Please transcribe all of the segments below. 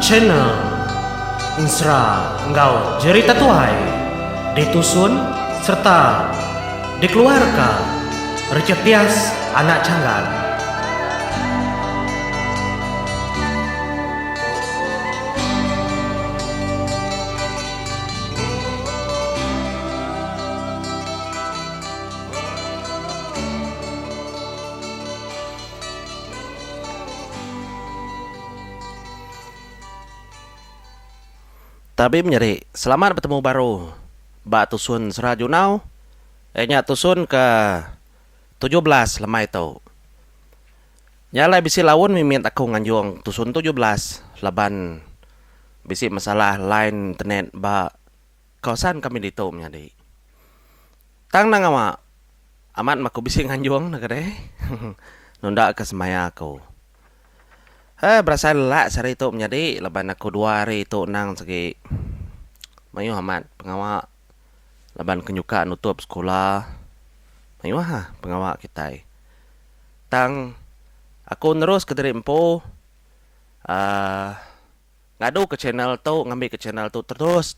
channel Insra Engkau Jerita Tuai Ditusun serta dikeluarkan Recetias Anak Canggan. Tabim nyeri, selamat bertemu baru. Ba tusun serajunau. Nya tusun ke 17 lemai tau. Nyala bisi lawan mimin aku nganjung tusun 17 laban bisi masalah line internet ba kawasan kami dito nyadi. Tang nang ama amat maku bisi nganjung nagade. Nunda ke semaya aku. Berasa lelak sehari itu menjadi laban aku 2 hari itu nang segi mayu amat pengawak laban kenyuka nutup sekolah mayu pengawak kita tang aku terus ke Derimpo ngadu ke channel tu ngambil ke channel tu terus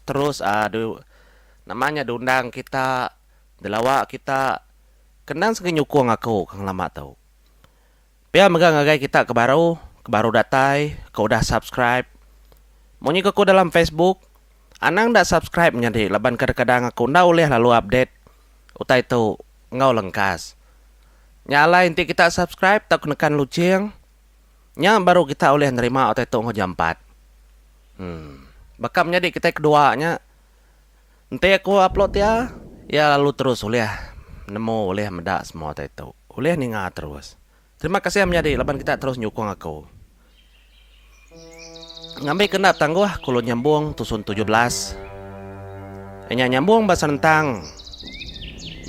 namanya diundang kita dilawak kita kenang segi nyukung aku kang lama tau pia megang ngagai kita ke baru datai, kau dah subscribe. Monyi kau dalam Facebook, anang dah subscribe menjadi laban kadang-kadang aku ndak boleh lalu update. Utai tu ngau lengkas. Nyala inti kita subscribe tak kenekan lucing. Nya baru kita boleh nerima utai tu ngau jam 4. Bakal menjadi kita keduanya. Nanti aku upload ya lalu terus boleh nemu boleh medak semua utai tu. Boleh ningat terus. Terima kasih menjadi laban kita terus nyukung aku. Ngambil kena tangguh kulo nyambung tusun 17. Nyambung bahasa tentang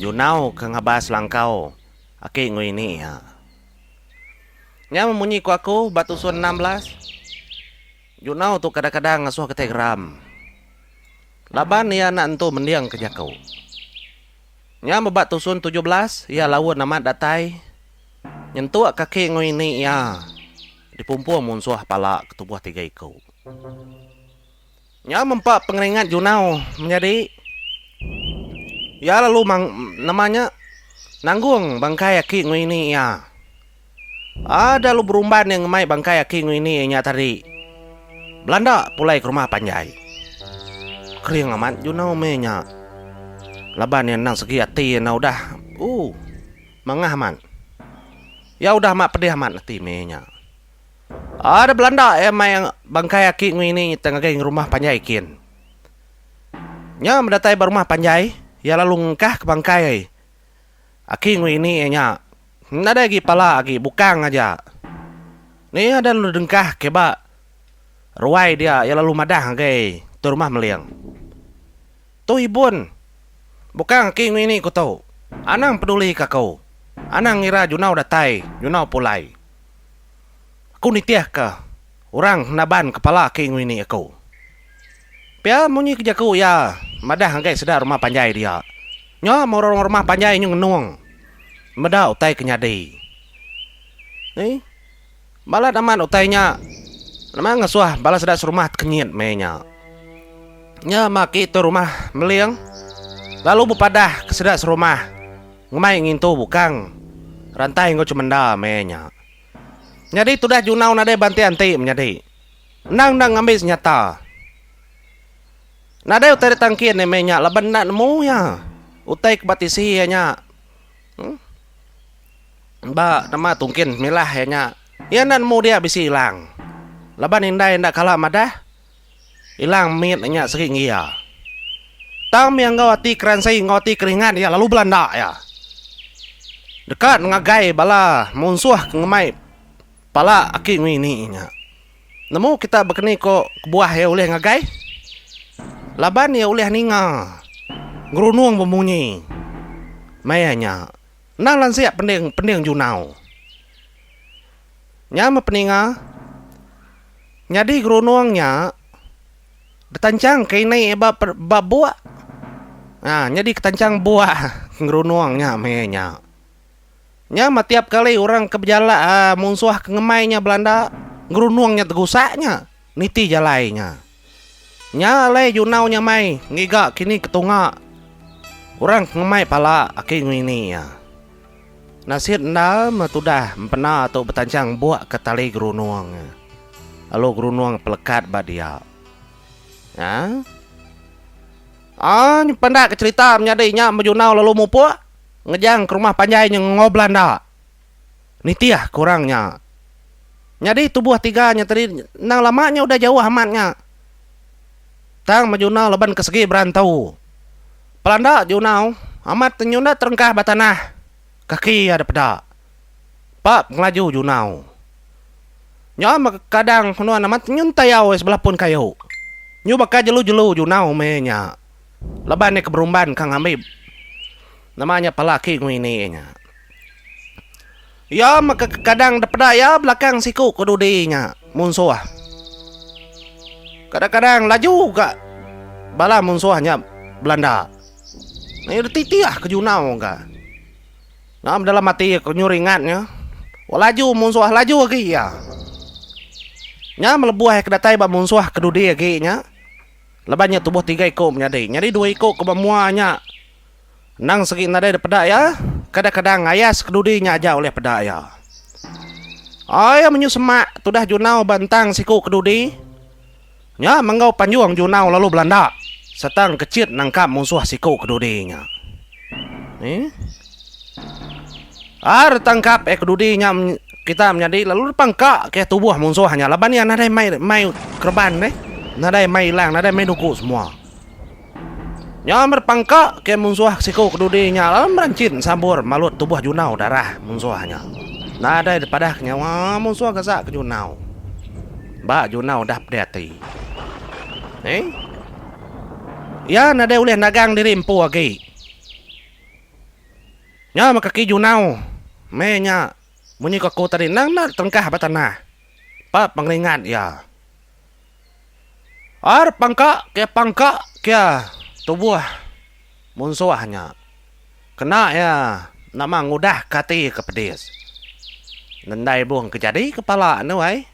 Junau ke ngabas langkau. Aki ngui ini ya. Nya memunyi ku aku batusun 16. Junau tu kadang-kadang ngasuh ke Telegram. Laban ya nak entu mendiang ke jakau. Nya mebat tusun 17 ya lawan nama datai. Nyentuh kaki ngui ini ya. Dipumpuh munsuh pala ketubuh 3 ikau. Nya mempak pengeringat Junau menjadi ya lalu namanya nanggung bangkai aki ngui ini ya. Ada lu berumban yang ngemai bangkai aki ngui ini nya tadi. Belanda pulai ke rumah Panjai. Kering amat Junau menya. Laban yang nang segi hati na udah mangah man. Ya udah mak pedih amat hati menya. Ada Belanda yang bangkai aki ini tengah ke rumah Panjai kin. Nya mendatai rumah Panjai, ya lalu ngkah ke bangkai. Aki ini nya. Nada lagi pala lagi bukang aja. Ni ada lu dengkah keba. Ruai dia ya lalu madah ke tu rumah meliang. Tu ibun. Bukang aki ini ku tahu. Anang peduli ke kau. Anang ngira Junau datai, Junau pulai. Aku nitiah ke orang naban kepala ke ini aku. Pia munyi kerja ku ya. Madah angkai sedar rumah Panjai dia. Nya mau rumah Panjai nyung nuang. Madah utai kenyadi. Balat aman utainya. Nama ngasuah balas sedar rumah kenyit menya. Nya maki itu rumah meliang. Lalu bupadah kesedak serumah. Ngemai ngintu bukang. Rantai ngau cemenda menya. Nyadi tu dah Junau nade banti anti menyadi. Nang ngambil senjata. Nade utai tangkin nemenya laban nak nemu ya. Utai kebatisi ya nya. Ba nama tungkin milah ya nya. Ya nak nemu dia bisi hilang. Laban indai ndak kalah madah. Hilang mit nya sering iya. Tam yang ngawati keransai ngawati keringan ya lalu Belanda ya. Dekat ngagai bala munsuh ngemai pala aki ini nya. Nemu kita berkeni ko buah ya oleh ngagai. Laban ya oleh ninga. Ngerunuang bemunyi. Mayanya. Nang lan siap pending Junau. Nya peninga. Nyadi gerunuangnya detancang ke ini bab buah. Nah, nyadi ketancang buah ngerunuangnya mayanya. Nya tiap kali orang kebjala munsuh ke ngemainya Belanda ngerunuangnya tegusaknya niti jalainya. Nya le junau nya mai ngiga kini ketunga. Orang ngemai pala aki ngini ya. Nasir na matudah empena atau betancang buak ke tali gerunuang. Lalu gerunuang pelekat badia. Ya. Pendak ke cerita menyadainya menjunau lalu mupu ngejang ke rumah panjai yang ngoblanda. Nitiah kurangnya. Nyadi tubuh tiganya tadi nang lamanya udah jauh amatnya. Tang menjunau leban ke segi berantau. Pelanda junau amat tenyunda terengkah batanah. Kaki ada pedak. Pak ngelaju junau. Nyama kadang nuan amat nyuntayau sebelah pun kayu. Nyu baka jelu-jelu junau menya. Leban ni keberumban kang ambil. Namanya pelaki ngini nya. Ya maka kadang dapeda ya belakang siku kedudinya munsuah. Kadang-kadang laju ka bala munsuahnya Belanda. Nah titiah ke junau ka. Nah dalam mati nyuringatnya. Laju munsuah laju lagi ya. Nya melebuah ke datai ba munsuah kedudi lagi nya. Lebannya tubuh 3 ekor menyadai. Nyari 2 ekor ke bamuanya. Nang segi nadai dapeda ya. Kadang-kadang ayas kedudinya aja oleh pedak ya. Ayah menyusemak tudah junau bantang siku kedudi. Nya menggau panjuang junau lalu Belanda. Setang kecil nangkap musuh siku kedudinya. Tangkap kedudinya kita menjadi lalu pangkak ke tubuh musuhnya. Laban yang nadai mai kerban nadai mai hilang, nadai mai duku semua. Nya berpangkak ke musuh siku kedudinya lalu merancin sambur malut tubuh junau darah musuhnya. Nadai daripada nyawa musuh kesak ke junau. Ba junau dah pedati. Ya nadai uleh nagang diri empu lagi. Nya makaki junau. Menya bunyi kaku tadi nang tengkah batanah. Pa pangringat ya. Pangkak ke tubuh munsuahnya. Kena ya nama ngudah kati ke pedis. Nandai buang kejadi kepala anu ai.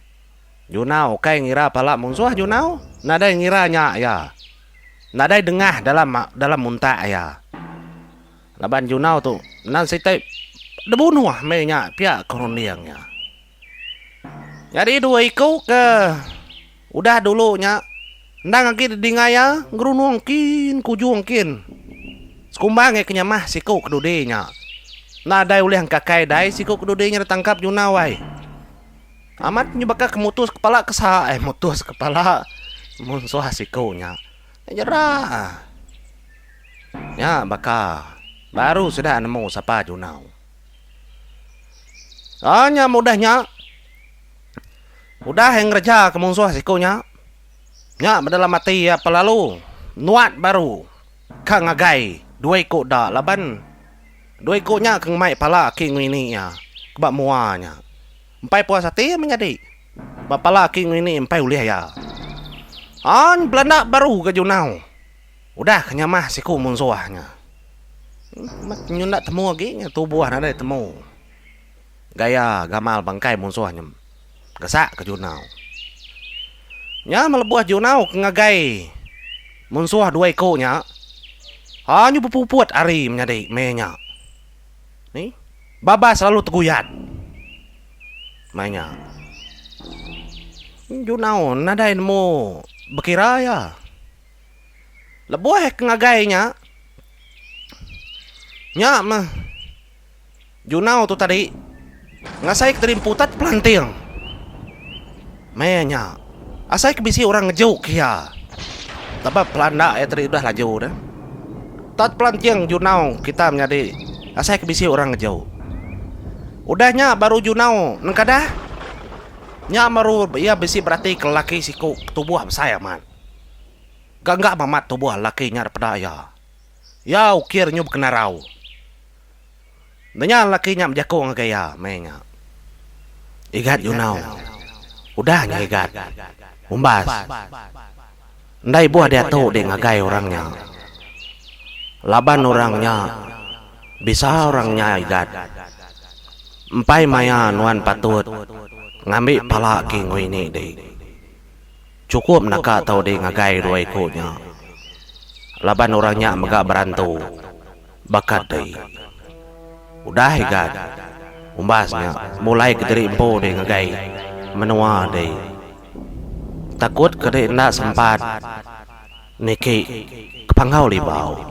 Junau kai ngira pala munsuah junau. Nadai ngiranya ya. Nadai dengah dalam muntah ya. Laban junau tu nan sitai debunuh menya pihak koroniangnya. Jadi 2 ekor ke udah dulunya ndang lagi dingaya ngerunung kin kujung kin. Sekumbang kenyamah siku kedudinya. Nadai uleh kakai dai siku kedudinya ditangkap junau ai. Amat nyebaka kemutus kepala mutus kepala musuh sikunya. Nyerah. Ya baka baru sudah nemu sapa junau. Hanya mudahnya. Udah yang reja ke musuh sikunya. Nya dalam mati ya pelalu. Nuat baru. Kang agai 2 ekor dah laban. 2 ekornya keng mai pala king ini ya. Kebak muanya. Empai puas hati menjadi. Bapala king ini empai ulih ya. Belanda baru ke junau. Udah kenyamah siku musuhnya. Mat nyundak temu lagi nya tubuh ada temu. Gaya gamal bangkai musuhnya. Gesak ke junau. Nya melebuah junau ngagai. Musuh 2 ekornya. Hanya berpuput ari menjadi menya. Ni baba selalu teguyat. Mainnya. Junau nadai nemu bekira ya. Lebuah ngagainya. Nya mah. Junau tu tadi ngasai keterimputat pelanting. Menya. Asai kebisi orang ngejuk ya. Tapi Belanda tadi udah laju dah. Tat pelanting junau kita menjadi asai kebisi orang ngejuk. Udahnya baru junau nengkadah. Nya baru ya bisi berarti kelaki siku tubuh saya man. Gak mamat tubuh lakinya daripada ya ukir nyub kena rau. Danya lakinya menjaku ngagaya menya. Igat junau. Udahnya igat. Umbas. Ndai buah dia tu dia ngagai orangnya. Laban orangnya. Bisa orangnya igat. Empai maya nuan patut ngambil pala king ini deh. Cukup nak tahu dia ngagai dua ikutnya. Laban orangnya megak berantu. Bakat deh. Udah kan. Umbasnya mulai kediri empo dia ngagai. Menua deh. Takut kediri nak sempat. Niki kepanggau libau.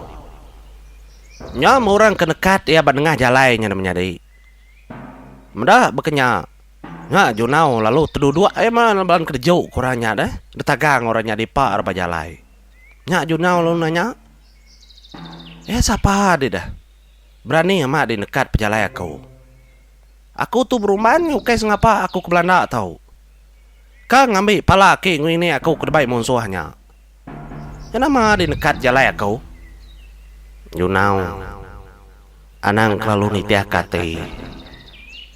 Nyam orang kenekat ia bernengah jalannya namanya deh. Mudah berkenya. Nga junau lalu terduduk mana balan kerja kurangnya dah. Detagang orangnya di pak berjalai. Nya junau lalu nanya. Siapa dia dah? Berani amat di dekat pejalai aku. Aku tu beruman ukai sengapa aku ke Belanda tahu. Kang ngambil pala ke ini aku ke debai musuhnya. Nama di dekat jalai aku. Junau. Anang lalu nitiah kate.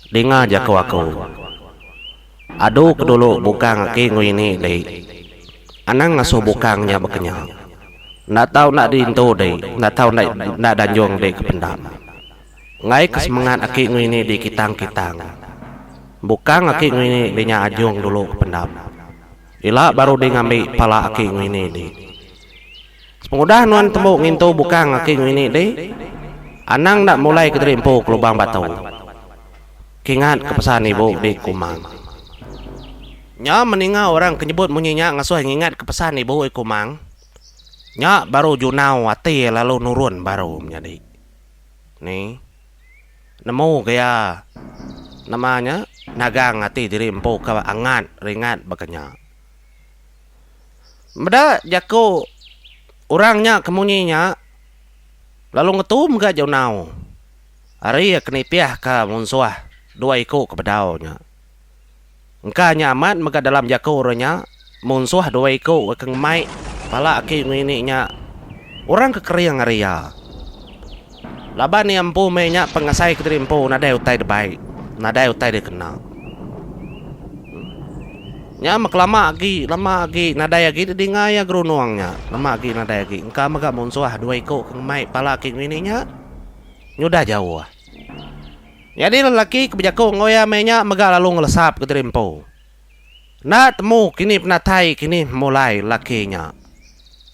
Dengar jago aku. Aduh kedulu bukang ke ini deh. Anang ngasuh bukangnya berkenyang. Nak tahu nak diinto deh. Nak tahu nak danjong deh kependam. Ngai kesemangat aki ini di kitang-kitang. Bukang aki ini dinya ajong dulu kependam. Ila baru dia ngambil pala aki ini deh. Semudah nuan tembuk nginto bukang aki ini deh. Anang nak mulai keterimpo ke lubang batu. Kingat kepesan ibu di kumang. Nya meninggal orang kenyebut munyinya ngasuh ngingat kepesan ibu di kumang. Nya baru junau hati lalu nurun baru menjadi. Nih. Nemu kaya namanya nagang hati diri empo ke angat ringat bakanya. Meda jago orangnya kemunyinya lalu ngetum ke junau. Hari kenipiah ke munsuah dua ikut ke bedaunya. Engkau nyaman maka dalam jago orangnya munsuh dua ikut ke mai pala aki ini nya orang kekeriang area. Laban ni ampu mainnya pengasai keterimpo nadai utai debai. Nadai utai dia kenal. Nya mak lama lagi nadai lagi dengar ya gerunuangnya. Lama lagi nadai lagi. Engkau maka munsuah dua ikut ke mai pala aki ini nya nyudah jauh. Jadi lelaki kebijakku ngoya mainnya maka lalu ngelesap keterimpo. Nak temu kini penatai kini mulai lakinya.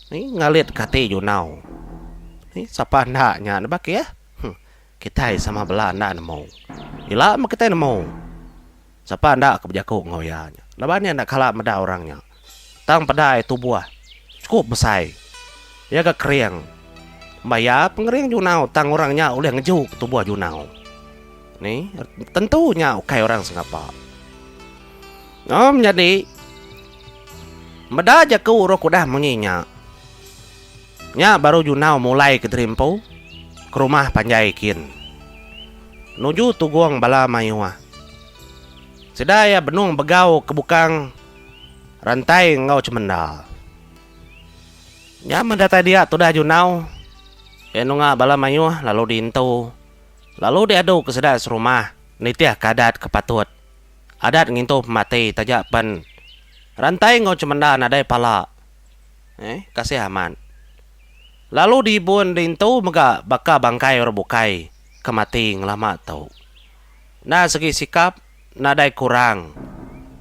Ni ngalit kati junau. Ni siapa naknya nak ya? Kita sama Belanda nemu. Ila mak kita nemu. Siapa nak kebijakku ngoyanya. Labannya nak kalah meda orangnya. Tang pedai tubuh. Cukup besar. Ya ke keriang. Bayar pengering junau tang orangnya oleh ngejuk tubuh junau. Ni tentunya ukai orang sengapa. Jadi meda jaku urok udah munyinya. Nya baru junau mulai keterimpo ke rumah panjaikin. Nuju tuguang bala mayuah. Sedaya benung begau ke bukang rantai ngau cemendal. Nya mendata dia tudah junau. Enunga bala mayuah lalu diintu. Lalu diadu ke sedaya serumah. Nitiah kadat kepatut. Adat ngintu mati tajak pan. Rantai ngau cemendal nadai pala. Kasih aman. Lalu dibun dintu mega baka bangkai or bukai kemati ngelama tau. Nah segi sikap nadai kurang.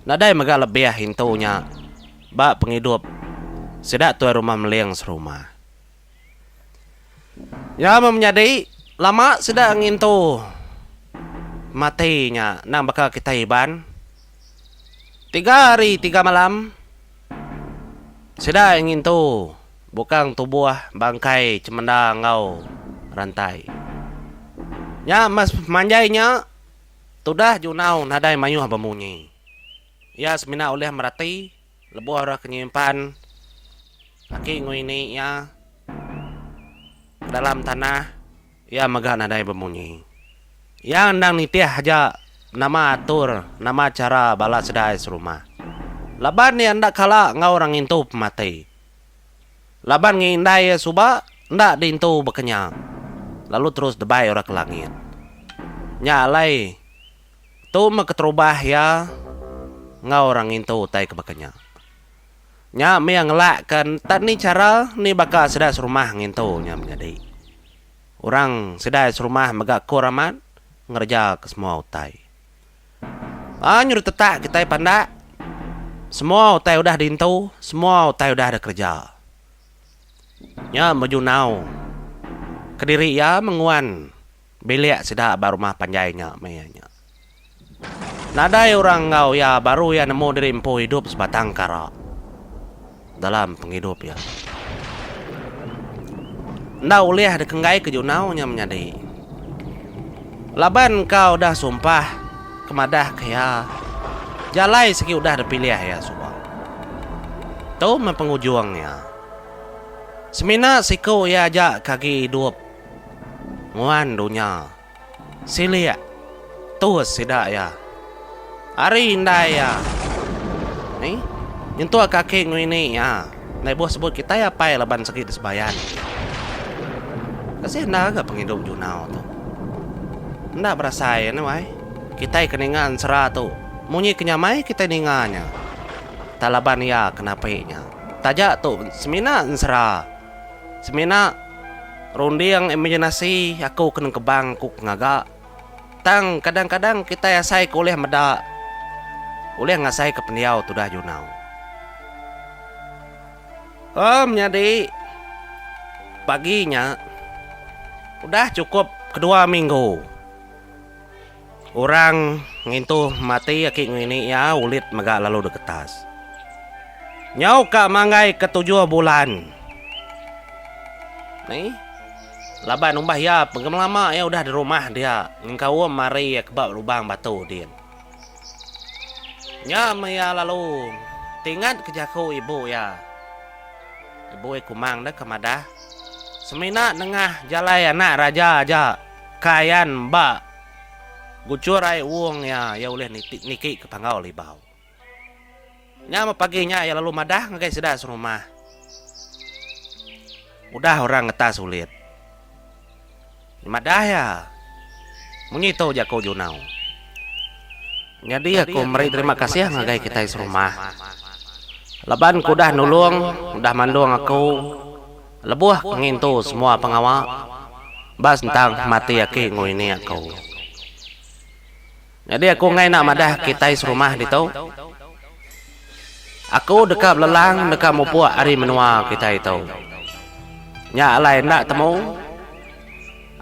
Nadai mega lebih hintunya. Bak penghidup sedak tuai rumah meliang serumah. Ya menyadai lama sedak ngintu matinya nang bakal kita iban 3 hari 3 malam sedak ngintu bukang tubuh bangkai cemenda ngau rantai. Nya mas manjainya tudah junau nadai mayuh bemunyi. Ya semina oleh merati lebuh orang kenyimpan kaki ini ya dalam tanah ya megah nadai bemunyi. Yang ndang nitiah aja nama atur nama cara balas sedai serumah. Laban ni anda kala ngau orang intu mati. Laban ngindai suba ndak dintu bekenyang. Lalu terus debai orang ke langit. Nyalai tu meketerubah ya ngau orang intu tai ke bekenyang. Nya me yang ngelakkan tak ni cara ni bakal sedai serumah ngintu nya menjadi. Orang sedai serumah megak kuramat ngerja ke semua utai. Nyuruh tetak kita pandak. Semua utai udah dintu, semua utai udah ada kerja. Nya majunau. Kediri ya menguan. Bilik sudah baru rumah panjainya mayanya. Nadai orang ngau ya baru ya nemu diri empu hidup sebatang kara. Dalam penghidup ya. Nda ulih ada kenggai ke junau nya menyadi. Laban kau dah sumpah kemadah kaya. Jalai segi udah ada pilih ya subang. Tu mempengujungnya. Semina siku ya ajak kaki hidup. Nguan dunia. Silia. Tu sidak ya. Hari indah ya. Ni. Nyentuh kaki ngini ya. Nai bos sebut kita ya pai laban segi disebayan. Kasih nda agak penghidup junau tu. Nda berasa ya ni wai. Kita keningan serah tu. Munyi kenyamai kita ninganya. Talaban ya kenapa nya. Tajak tu semina ensera. Semina rundi yang imajinasi aku kena kebang kuk ngagak. Tang kadang-kadang kita ya sai kuliah meda. Ulih ngasai ke peniau tu dah junau. Menjadi paginya udah cukup kedua minggu. Orang ngintu mati akik ngini ya ulit megak lalu deketas. Nyau kak mangai ke-7 bulan. Nih. Laban umbah ya penggem lama ya udah di rumah dia. Ngkau mari ya kebab lubang batu dia. Nya ya lalu tingat kejaku ibu ya. Ibu kumang dah kemadah. Semina nengah jalai anak raja aja. Kayan mbak. Gucur ai uang ya uleh niki ke pangau libau. Nya paginya ya lalu madah ngagai sedah serumah. Udah orang ngetas sulit. Madah ya. Menyito jako junau. Jadi aku meri terima kasih ngagai kita serumah. Laban kudah nulung, udah mandung aku. Lebuh pengintu semua pengawal. Bas tentang mati aki ngoini aku. Jadi aku ngai nak madah kita serumah di tau. Aku dekat lelang dekat mupuak hari menua kita itu. Nya alai nak temu.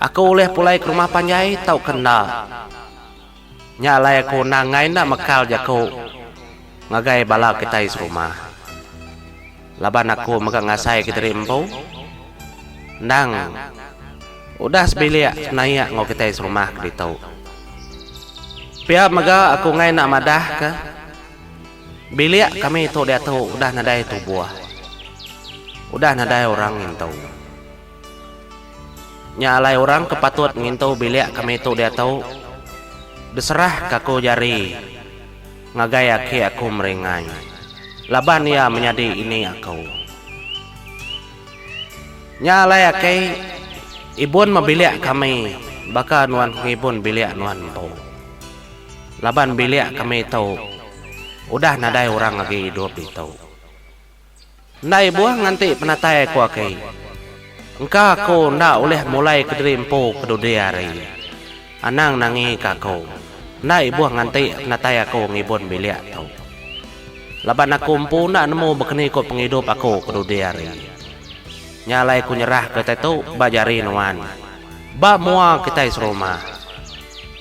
Aku boleh pulai ke rumah panjai tau kena. Nya alai aku nangai nak mekal jaku. Ngagai bala kita serumah. Laban aku megang ngasai kita rimpu. Nang. Udah sebilik naik ngau kita serumah di tau. Pihak mega aku ngai nak madah ke. Bilik kami itu dia tahu udah nadai tu buah. Udah nadai orang ngintau. Nyalai orang kepatut ngintau bilik kami itu dia tahu. Deserah kaku jari. Ngagai aki aku meringai. Laban ia menjadi ini aku. Nyalai aki ibun mabilik kami. Baka nuan ibun bilik nuan po. Laban bilik kami tahu. Udah nadai orang lagi hidup itu. Nai buah nganti penatai aku aki. Engkau aku ndak oleh mulai kederimpu kedudi hari. Anang nangi kaku. Nai buah nganti penatai aku ngibun bilik tau. Laban aku empu ndak nemu bekeni ko penghidup aku kedudi hari. Nyalai ku nyerah ke tetu bajari nuan. Ba mua kita serumah.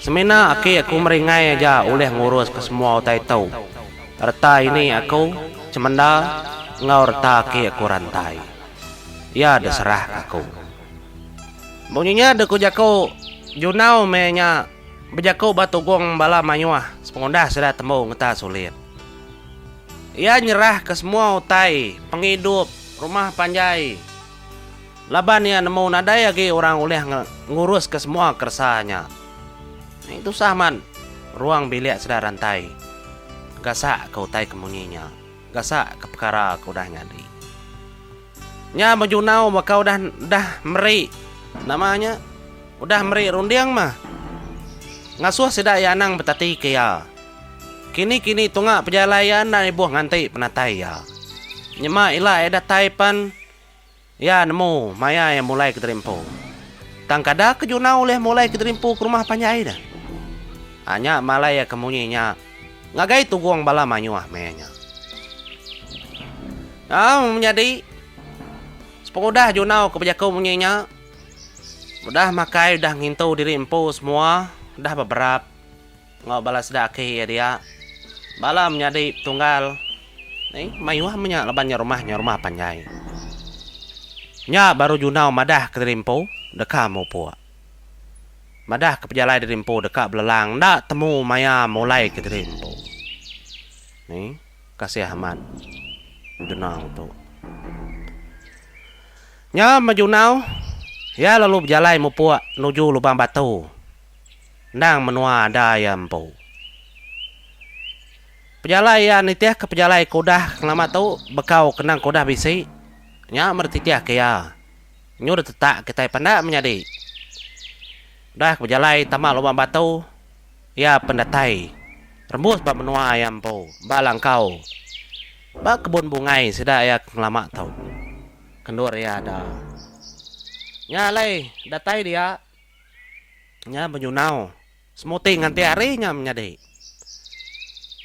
Semina aki aku meringai aja oleh ngurus ke semua utai tau. Reta ini aku cemenda ngau reta aki aku rantai. Ya deserah aku. Bunyinya deku jako junau menya bejako batu gong bala manyuah sepengondah sudah temu ngeta sulit. Ia nyerah ke semua utai penghidup rumah panjai. Laban ya nemu nadai lagi orang oleh ngurus ke semua kersanya. Itu saman ruang bilik sudah rantai. Gasak kau tai kemunyinya. Gasak ke perkara kau dah nyadi. Nya majunau maka udah meri. Namanya udah meri rundiang mah. Ngasuh sedak yanang betati kaya. Kini tungak perjalayan dan ibu nganti penatai ya. Nyema ila eda taipan. Ya nemu maya yang mulai keterimpu. Tangkada ke junau oleh mulai keterimpu ke rumah panjai dah. Hanya malaya kemunyinya. Ngagai tuguang bala manyuah menya. Menjadi sepengudah Junau kebajaku punyanya. Udah makai, udah ngintu diri empu semua. Udah beberapa. Nggak balas daki ya dia. Bala menjadi tunggal. Nih, mayuah punya lebannya rumah panjai. Nya baru Junau madah ke diri empu. Dekat mau puak. Madah ke pejalai diri empu dekat belelang. Ndak temu maya mulai ke diri empu. Nih, kasih Ahmad. Junau tu. Nya Junau. Ya lalu berjalan mau puak menuju lubang batu. Nang menua ada ayam empu. Pejalai ya nitiah ke pejalai kodah lama tu bekau kenang kodah bisi. Nya mertitiah ke ya. Nyu dah tetak kita pandak menjadi. Dah ke pejalai tamak lubang batu. Ya pendatai. Rembus bab menua ayam empu. Balang kau. Ba kebun bungai sudah ya lama tau. Kendur ya ada. Nya lay datai dia. Nya Junau. Semuting nanti harinya menjadi.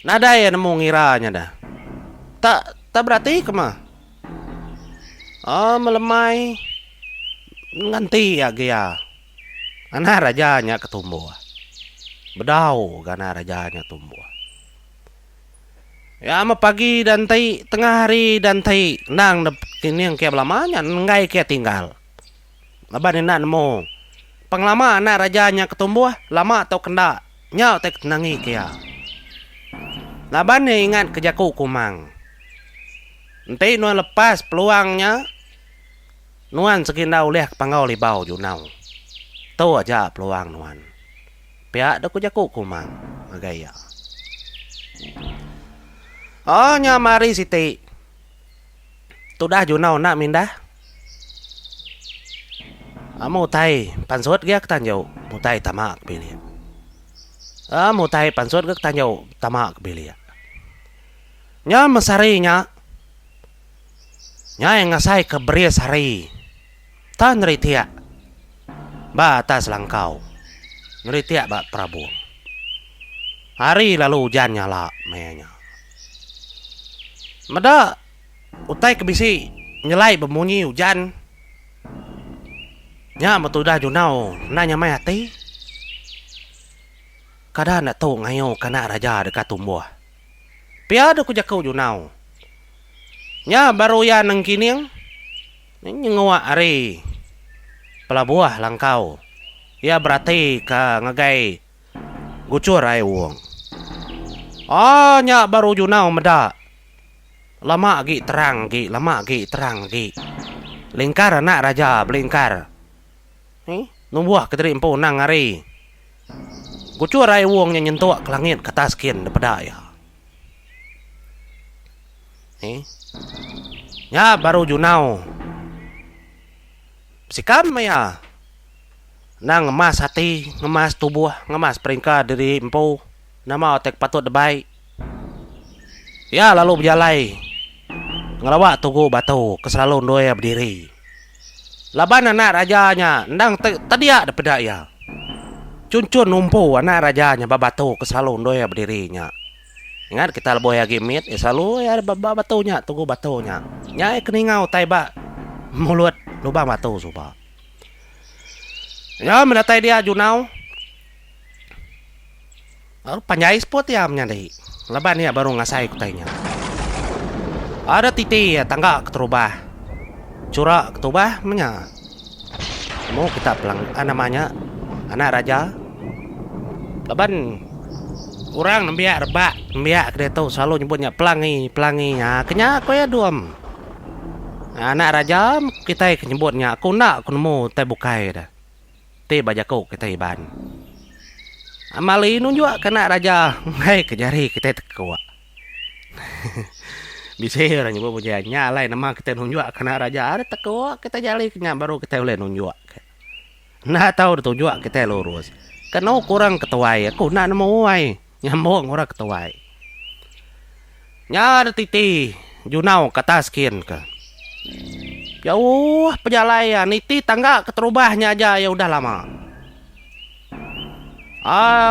Nada ya nemu ngiranya dah. Tak berarti kemah. Melemai. Nganti ya dia. Anak rajanya ketumbuh. Bedau karena rajanya tumbuh. Ya pagi dan tengah hari dan nang kini yang kayak belamanya ngai kayak tinggal. Laban nak nemu. Penglama anak rajanya ketumbuh lama atau kenda. Nyau tek tenangi kia. Laban ni ingat kejaku kumang. Nanti nuan lepas peluangnya. Nuan sekinda uleh pangau libau Junau. Tu aja peluang nuan. Pihak dah kejaku kumang. Agaya. Nya mari siti. Tu dah Junau nak mindah. Mu tay pansut gak tanjau. Mu tay tamak pilih. Mu tay pansut gak tanjau tamak pilih. Nya mesarinya. Nya yang ngasai ke beria sari. Tan ritia. Ba atas langkau. Ritia ba Prabu. Hari lalu hujan nyala mayanya. Mada utai kebisi nyelai bemunyi hujan. Nya matudah Junau nanya mai hati. Kada nak tahu ngayo kana raja dekat tumbuh. Pia ada kujakau Junau. Nya baru ya nang kining. Nyengwa ari. Pelabuah langkau. Ya berarti ka ngagai gucur ai wong. Nya baru Junau meda. Lama gi terang gi. Lingkar anak raja belingkar. Numbuah keteri empu nang hari. Gucur ai wongnya nyentuh ke langit ke atas kian daripada ya. Ya baru Junau. Sikam maya. Nang ngemas hati, ngemas tubuh, ngemas peringkat diri empu. Nama otek patut debai. Ya lalu berjalai. Ngelawak tugu batu keselalu doya berdiri. Laban anak rajanya ndang tadi ada daripada ya. Cuncun numpu anak rajanya babatu keselalu doya berdirinya. Ingat kita leboy lagi mit, selalu ya batunya, tugu batunya. Nyai keningau taiba mulut lubang batu suba. Ya mendatai dia Junau. Panjai spot ya menyadai. Laban ya baru ngasai kutainya. Ada titi ya tangga keterubah. Curak ketubah menya. Mau kita pelang namanya anak raja. Laban orang nembiak rebak, nembiak dia tahu selalu nyebutnya pelangi ya. Kenya aku ya duam. Anak raja kita nyebutnya aku nak aku nemu teh bukai dah. Teh bajaku kita iban. Amali nunjuk kena raja. Hai kejari kita tekua. Bisa orang nyebut punyanya lain nama kita nunjuk kena raja ada tekua kita jali kenya baru kita boleh nunjuk. Nah tahu ditunjuk kita lurus. Kena kurang ketuai aku nak nemu wai. Nyambung orang ketuai. Nya ada titi Junau kata skin ke. Jauh perjalanan niti tangga keterubahnya aja ya udah lama.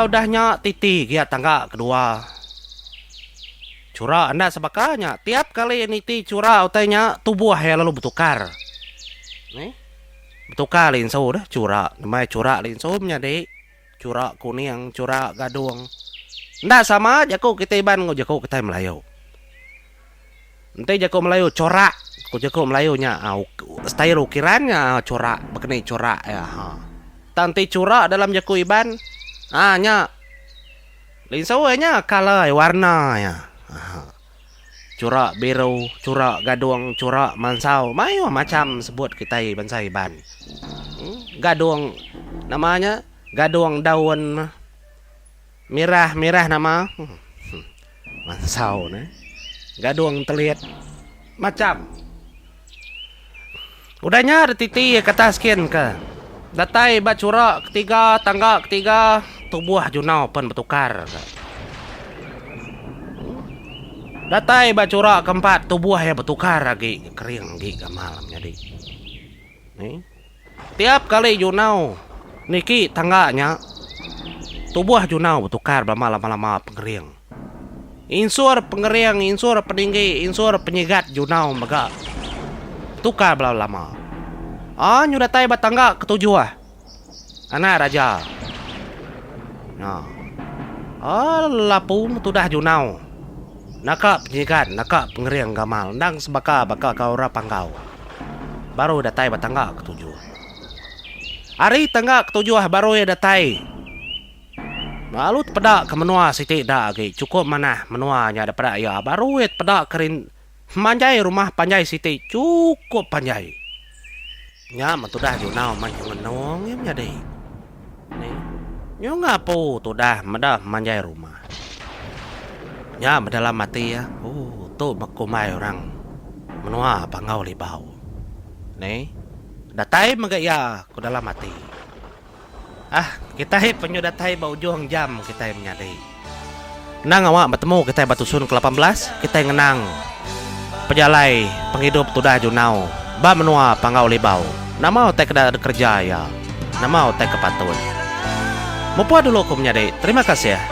Udahnya titi dia tangga kedua. Cura anda sebakanya. Tiap kali niti cura utainya tubuh ya lalu bertukar. Nih. Bertukar linso dah cura. Namanya cura linso menjadi cura kuning, cura gadung. Ndak sama aja kok kita iban kok jako kita Melayu. Nanti jako Melayu corak. Kok jako Melayunya style ukirannya corak, begini corak ya. Tanti cura dalam jako iban. Nya linso nya color warna ya. Cura biru, cura gadung, cura mansau. Mayo macam sebut kita bangsa iban. Gadung namanya gadung daun mirah nama mansau nih. Gadung telit macam. Udahnya ada titi kata skin ke. Datai bacura ketiga tangga ketiga tubuh junau pun bertukar ke. Datai bacura keempat tubuh ya bertukar lagi kering lagi ke malam jadi. Nih. Tiap kali junau niki tangganya tubuh junau bertukar lama-lama pengering. Insur pengering, insur peninggi, insur penyegat junau mega tukar lama. Nyudah tai batangga ketujuh anak raja. Nah. Lapung tudah junau. Naka penyegat, naka pengering gamal, ndang sebaka kau rapangkau. Baru datai batangga ketujuh. Hari tangga ketujuh baru ya datai. Lalu pada ke menua siti dah lagi cukup mana menuanya daripada ya baru ya pada kerin manjai rumah panjai siti cukup panjai. Nya matudah junau man ngenong ya jadi. Nih. Nyo ngapo tudah medah manjai rumah. Nya mendalam mati ya. Tu makumai orang menua pangau libau. Nih. Datai magaya ko dalam mati. Kita penyudatai bau juang jam kita menyadai. Nang awak bertemu kita batusun ke-18, kita ngenang pejalai penghidup tudah junau, ba menua pangau libau. Nama otak kada kerja ya. Nama otak kepatun. Mupa dulu aku menyadai. Terima kasih ya.